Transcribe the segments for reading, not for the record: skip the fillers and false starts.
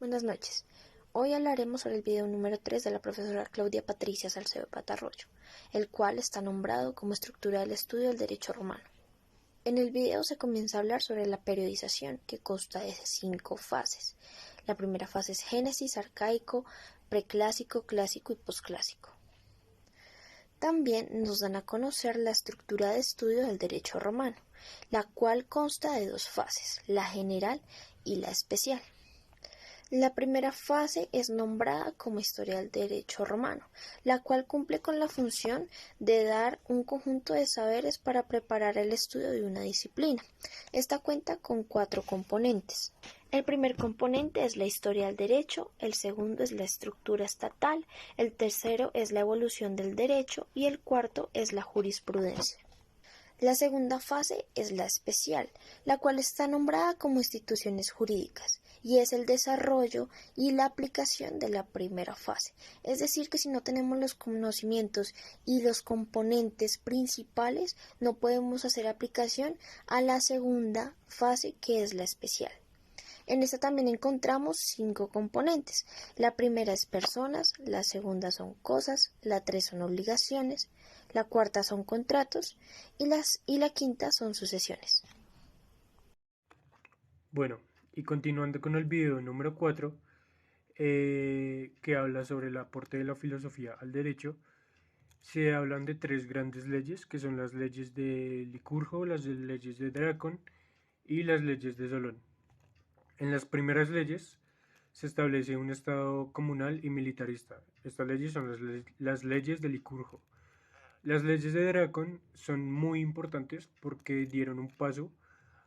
Buenas noches. Hoy hablaremos sobre el video número 3 de la profesora Claudia Patricia Salcedo Patarroyo, el cual está nombrado como estructura del estudio del derecho romano. En el video se comienza a hablar sobre la periodización, que consta de 5 fases. La primera fase es Génesis, arcaico, preclásico, clásico y posclásico. También nos dan a conocer la estructura de estudio del derecho romano, la cual consta de 2 fases, la general y la especial. La primera fase es nombrada como historia del derecho romano, la cual cumple con la función de dar un conjunto de saberes para preparar el estudio de una disciplina. Esta cuenta con 4 componentes. El primer componente es la historia del derecho, el segundo es la estructura estatal, el tercero es la evolución del derecho y el cuarto es la jurisprudencia. La segunda fase es la especial, la cual está nombrada como instituciones jurídicas, y es el desarrollo y la aplicación de la primera fase. Es decir, que si no tenemos los conocimientos y los componentes principales, no podemos hacer aplicación a la segunda fase, que es la especial. En esta también encontramos 5 componentes. La primera es personas, la segunda son cosas, la 3 son obligaciones, la cuarta son contratos y la quinta son sucesiones. Bueno, y continuando con el video número 4, que habla sobre el aporte de la filosofía al derecho, se hablan de 3 grandes leyes, que son las leyes de Licurgo, las leyes de Dracón y las leyes de Solón. En las primeras leyes se establece un Estado comunal y militarista. Estas leyes son las leyes de Licurgo. Las leyes de Dracón son muy importantes porque dieron un paso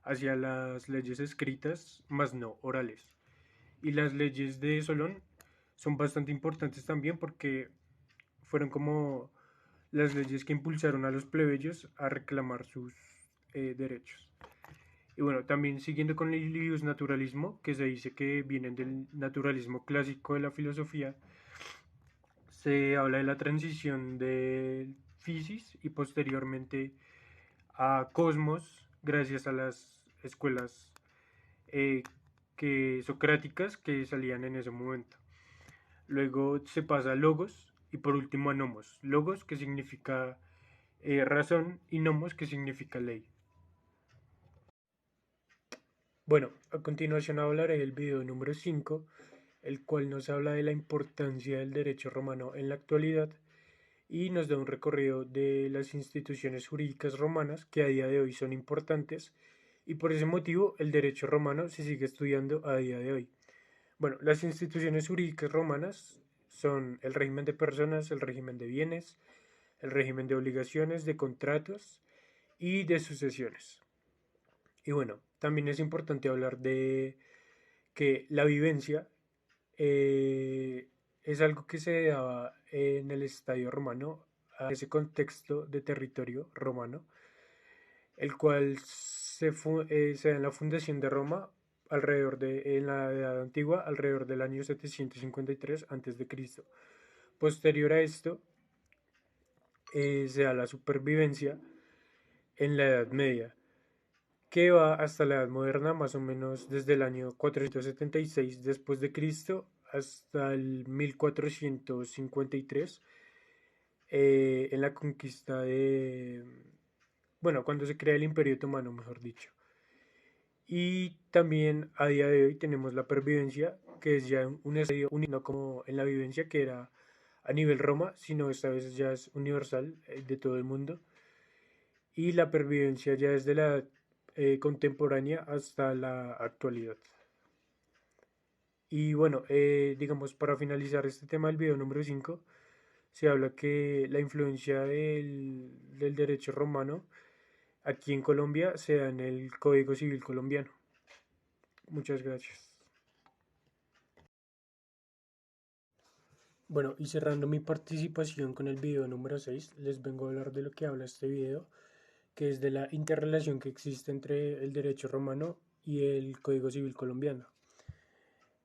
hacia las leyes escritas, más no orales. Y las leyes de Solón son bastante importantes también porque fueron como las leyes que impulsaron a los plebeyos a reclamar sus derechos. Y bueno, también siguiendo con el naturalismo, que se dice que vienen del naturalismo clásico de la filosofía, se habla de la transición del Fisis y posteriormente a Cosmos, gracias a las escuelas eh, socráticas que salían en ese momento. Luego se pasa a Logos y por último a Nomos. Logos que significa razón y Nomos que significa ley. Bueno, a continuación hablaré del video número 5, el cual nos habla de la importancia del derecho romano en la actualidad y nos da un recorrido de las instituciones jurídicas romanas que a día de hoy son importantes y por ese motivo el derecho romano se sigue estudiando a día de hoy. Bueno, las instituciones jurídicas romanas son el régimen de personas, el régimen de bienes, el régimen de obligaciones, de contratos y de sucesiones. Y bueno, también es importante hablar de que la vivencia eh, es algo que se daba en el estadio romano, a ese contexto de territorio romano, el cual se da en la fundación de Roma en la Edad Antigua, alrededor del año 753 a.C. Posterior a esto, se da la supervivencia en la Edad Media, que va hasta la Edad Moderna, más o menos desde el año 476 después de Cristo hasta el 1453, en la conquista bueno, cuando se crea el Imperio Otomano, mejor dicho. Y también a día de hoy tenemos la pervivencia, que es ya un estadio único, no como en la vivencia que era a nivel Roma, sino esta vez ya es universal, de todo el mundo. Y la pervivencia ya es de la contemporánea hasta la actualidad. Y bueno, digamos, para finalizar este tema del video número 5 se habla que la influencia del derecho romano aquí en Colombia se da en el Código Civil colombiano. Muchas gracias. Bueno, y cerrando mi participación con el video número 6, les vengo a hablar de lo que habla este video, que es de la interrelación que existe entre el derecho romano y el Código Civil colombiano.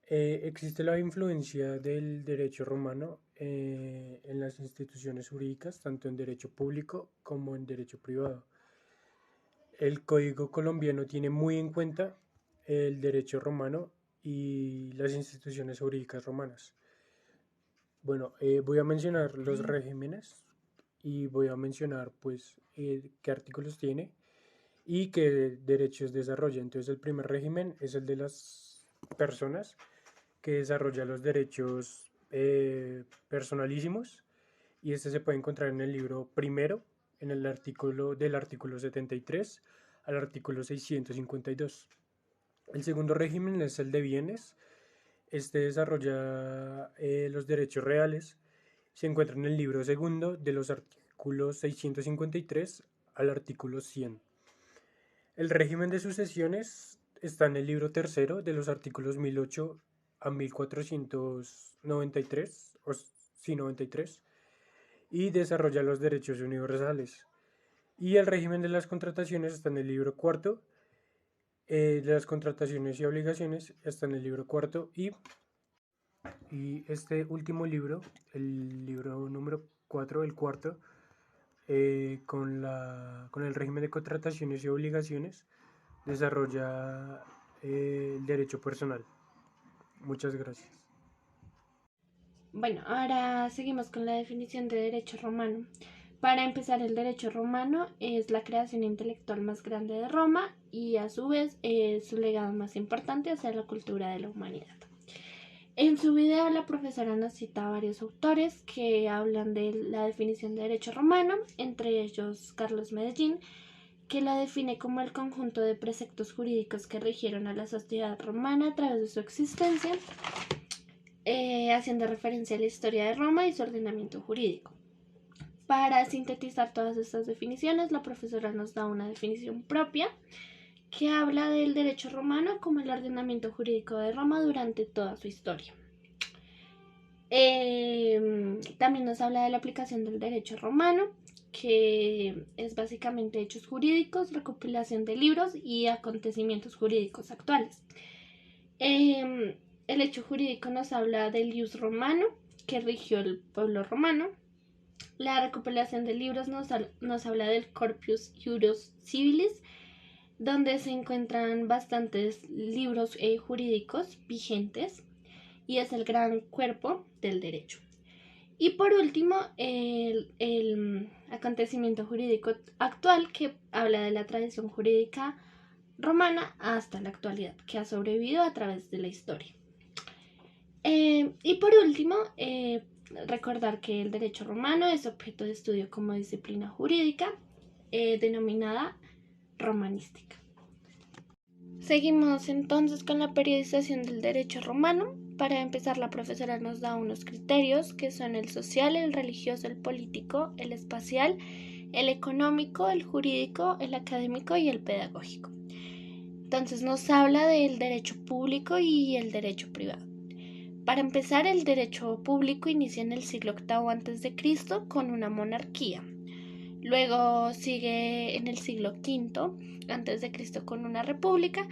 Existe la influencia del derecho romano en las instituciones jurídicas, tanto en derecho público como en derecho privado. El Código colombiano tiene muy en cuenta el derecho romano y las instituciones jurídicas romanas. Bueno, voy a mencionar los regímenes y voy a mencionar pues qué artículos tiene y qué derechos desarrolla. Entonces el primer régimen es el de las personas, que desarrolla los derechos personalísimos, y este se puede encontrar en el libro primero, en el artículo del artículo 73 al artículo 652. El segundo régimen es el de bienes. Este desarrolla los derechos reales. Se encuentra en el libro segundo, de los artículos 653 al artículo 100. El régimen de sucesiones está en el libro tercero, de los artículos 1008 a 1493, o sí, 93, y desarrolla los derechos universales. Y el régimen de las contrataciones está en el libro cuarto, de las contrataciones y obligaciones está en el libro cuarto, y este último libro, el libro número 4, el cuarto, con el régimen de contrataciones y obligaciones, desarrolla el derecho personal. Muchas gracias. Bueno, ahora seguimos con la definición de derecho romano. Para empezar, el derecho romano es la creación intelectual más grande de Roma y a su vez es su legado más importante hacia la cultura de la humanidad. En su video la profesora nos cita a varios autores que hablan de la definición de derecho romano, entre ellos Carlos Medellín, que la define como el conjunto de preceptos jurídicos que rigieron a la sociedad romana a través de su existencia, haciendo referencia a la historia de Roma y su ordenamiento jurídico. Para sintetizar todas estas definiciones, la profesora nos da una definición propia que habla del derecho romano como el ordenamiento jurídico de Roma durante toda su historia. También nos habla de la aplicación del derecho romano, que es básicamente hechos jurídicos, recopilación de libros y acontecimientos jurídicos actuales. El hecho jurídico nos habla del ius romano, que rigió el pueblo romano. La recopilación de libros nos habla del corpus iuris civilis, donde se encuentran bastantes libros jurídicos vigentes y es el gran cuerpo del derecho. Y por último, el acontecimiento jurídico actual, que habla de la tradición jurídica romana hasta la actualidad, que ha sobrevivido a través de la historia. Y por último, recordar que el derecho romano es objeto de estudio como disciplina jurídica denominada romanística. Seguimos entonces con la periodización del derecho romano. Para empezar, la profesora nos da unos criterios que son el social, el religioso, el político, el espacial, el económico, el jurídico, el académico y el pedagógico. Entonces nos habla del derecho público y el derecho privado. Para empezar, el derecho público inicia en el siglo VIII a.C. con una monarquía. Luego sigue en el siglo V a.C. con una república.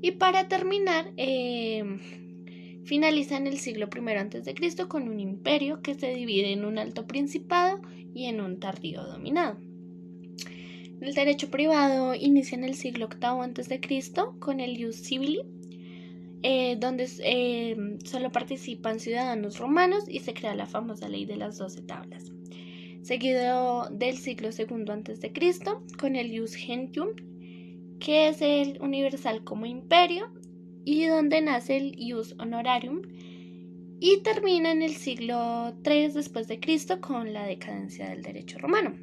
Y para terminar, finaliza en el siglo I a.C. con un imperio que se divide en un alto principado y en un tardío dominado. El derecho privado inicia en el siglo VIII a.C. con el ius civili, donde solo participan ciudadanos romanos y se crea la famosa ley de las 12 tablas. Seguido del siglo II a.C. con el ius gentium, que es el universal como imperio, y donde nace el ius honorarium, y termina en el siglo III después de Cristo con la decadencia del derecho romano.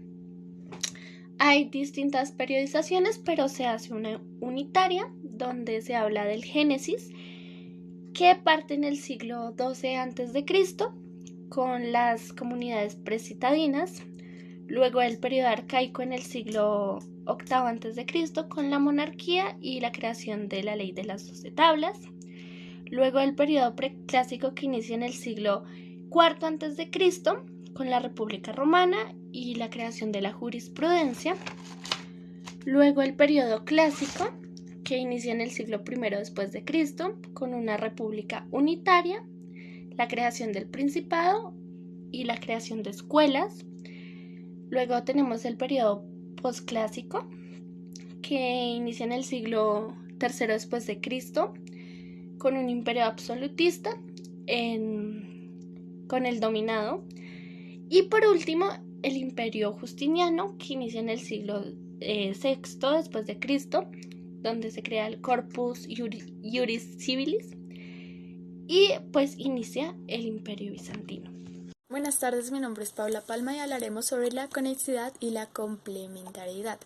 Hay distintas periodizaciones, pero se hace una unitaria, donde se habla del Génesis, que parte en el siglo XII a.C. con las comunidades precitadinas, luego el periodo arcaico en el siglo VIII a.C. con la monarquía y la creación de la ley de las 12 tablas, luego el periodo preclásico que inicia en el siglo IV a.C. con la República Romana y la creación de la jurisprudencia, luego el periodo clásico que inicia en el siglo I después de Cristo con una república unitaria, la creación del principado y la creación de escuelas. Luego tenemos el periodo posclásico que inicia en el siglo III después de Cristo con un imperio absolutista con el dominado. Y por último, el imperio Justiniano, que inicia en el siglo VI después de Cristo, donde se crea el Corpus Juris Civilis, y pues inicia el imperio bizantino. Buenas tardes, mi nombre es Paula Palma y hablaremos sobre la conexidad y la complementariedad.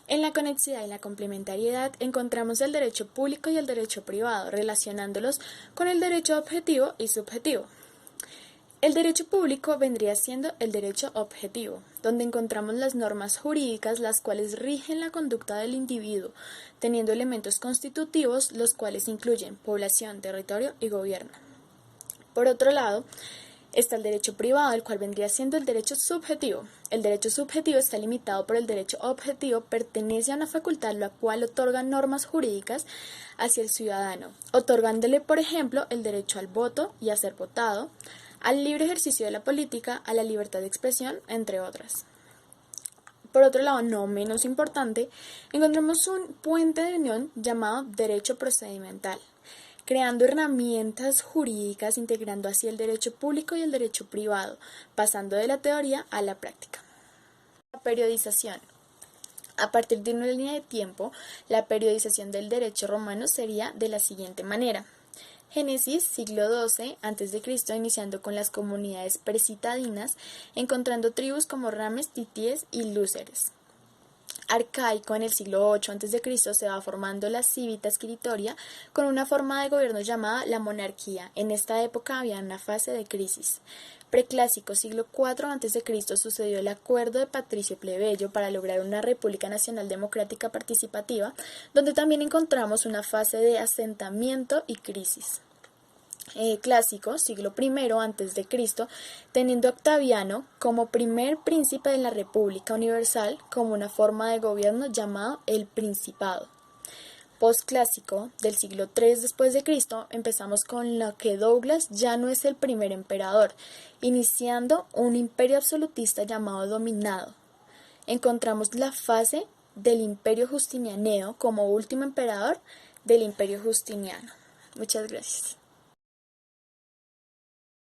En la conexidad y la complementariedad encontramos el derecho público y el derecho privado, relacionándolos con el derecho objetivo y subjetivo. El derecho público vendría siendo el derecho objetivo, donde encontramos las normas jurídicas las cuales rigen la conducta del individuo, teniendo elementos constitutivos los cuales incluyen población, territorio y gobierno. Por otro lado, está el derecho privado, el cual vendría siendo el derecho subjetivo. El derecho subjetivo está limitado por el derecho objetivo, pertenece a una facultad la cual otorga normas jurídicas hacia el ciudadano, otorgándole, por ejemplo, el derecho al voto y a ser votado, al libre ejercicio de la política, a la libertad de expresión, entre otras. Por otro lado, no menos importante, encontramos un puente de unión llamado derecho procedimental, creando herramientas jurídicas, integrando así el derecho público y el derecho privado, pasando de la teoría a la práctica. La periodización. A partir de una línea de tiempo, la periodización del derecho romano sería de la siguiente manera. Génesis, siglo XII a.C., iniciando con las comunidades precitadinas, encontrando tribus como Rames, Titíes y Lúceres. Arcaico, en el siglo VIII a.C., se va formando la Civitas Scriptoria con una forma de gobierno llamada la monarquía. En esta época había una fase de crisis. Preclásico, siglo IV a.C., sucedió el acuerdo de Patricio Plebeyo para lograr una república nacional democrática participativa, donde también encontramos una fase de asentamiento y crisis. Clásico, siglo I a.C., teniendo a Octaviano como primer príncipe de la República Universal como una forma de gobierno llamado el Principado. Postclásico, del siglo III después de Cristo, empezamos con lo que Douglas ya no es el primer emperador, iniciando un imperio absolutista llamado Dominado. Encontramos la fase del imperio justinianeo como último emperador del imperio justiniano. Muchas gracias.